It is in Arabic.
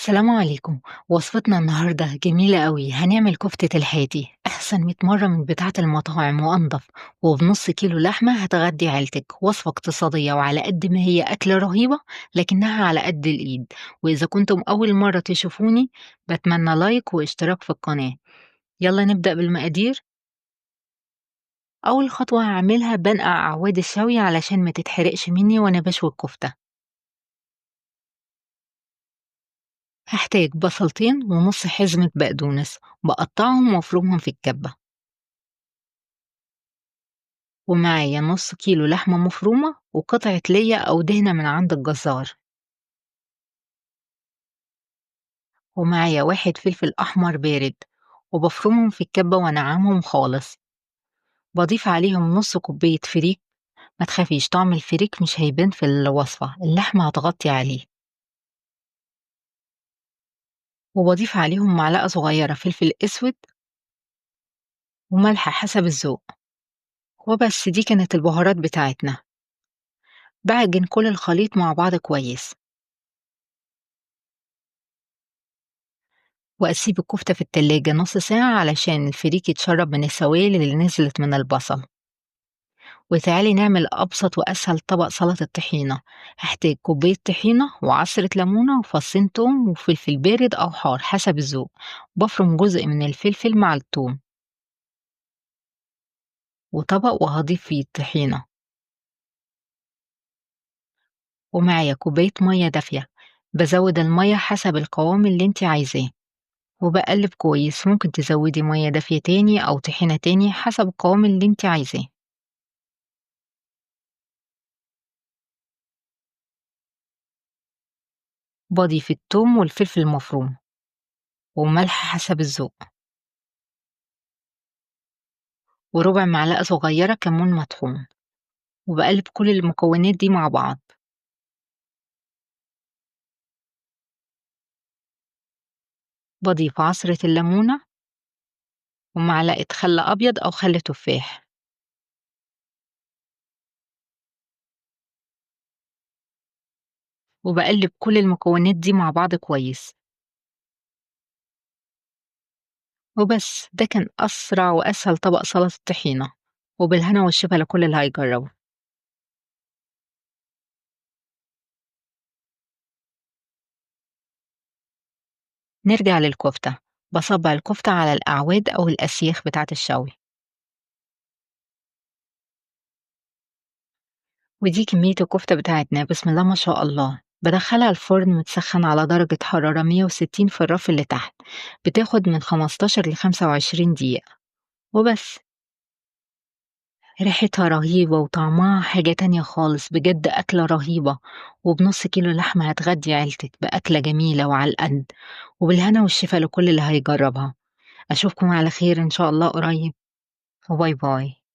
السلام عليكم. وصفتنا النهاردة جميلة أوي، هنعمل كفتة الحاتي أحسن 100 مرة من بتاعة المطاعم وأنضف، وبنص كيلو لحمة هتغدي عيلتك. وصفة اقتصادية وعلى قد ما هي أكلة رهيبة لكنها على قد الإيد. وإذا كنتم أول مرة تشوفوني بتمنى لايك واشتراك في القناة. يلا نبدأ بالمقادير. أول خطوة هعملها بنقع أعواد الشوي علشان ما تتحرقش مني وأنا بشوي الكفتة. هاحتاج بصلتين ونص حزمة بقدونس بقطعهم وافرمهم في الكبة، ومعايا نص كيلو لحمة مفرومة وقطعة ليا أو دهنة من عند الجزار، ومعايا واحد فلفل أحمر بارد وبفرمهم في الكبة وأنعمهم خالص. بضيف عليهم نص كوباية فريك، ما تخافيش طعم الفريك مش هيبان في الوصفة، اللحمة هتغطي عليه. وبضيف عليهم معلقة صغيرة فلفل أسود وملح حسب الذوق. وبس دي كانت البهارات بتاعتنا. بعجن كل الخليط مع بعض كويس وأسيب الكفتة في التلاجة نص ساعة علشان الفريك يتشرب من السوائل اللي نزلت من البصل. وتعالي نعمل أبسط وأسهل طبق سلطة طحينة. هحتاج كوباية طحينة وعصرة ليمونة وفصين توم وفلفل بارد أو حار حسب الذوق. بفرم جزء من الفلفل مع التوم وطبق وهضيف فيه الطحينة، ومعايا كوباية مية دافية. بزود المية حسب القوام اللي انت عايزاه وبقلب كويس. ممكن تزودي مية دافية تاني أو طحينة تاني حسب القوام اللي انت عايزاه. باضيف التوم والفلفل المفروم وملح حسب الذوق وربع معلقة صغيرة كمون مطحون، وبقلب كل المكونات دي مع بعض. بضيف عصرة الليمونة ومعلقة خل أبيض أو خل تفاح، وبقلب كل المكونات دي مع بعض كويس. وبس ده كان أسرع وأسهل طبق سلطة طحينة، وبالهنا والشفا لكل اللي هيجربه. نرجع للكفتة. بصبع الكفتة على الأعواد أو الأسياخ بتاعة الشوي، ودي كمية الكفتة بتاعتنا بسم الله ما شاء الله. بدخلها الفرن متسخن على درجة حرارة 160 في الرف اللي تحت. بتاخد من 15 ل 25 دقيقة وبس. ريحتها رهيبة وطعمها حاجة تانية خالص، بجد أكلة رهيبة. وبنص كيلو لحمة هتغدي عيلتك بأكلة جميلة وعلى القد. وبالهنا والشفا لكل اللي هيجربها. أشوفكم على خير إن شاء الله قريب. وباي باي.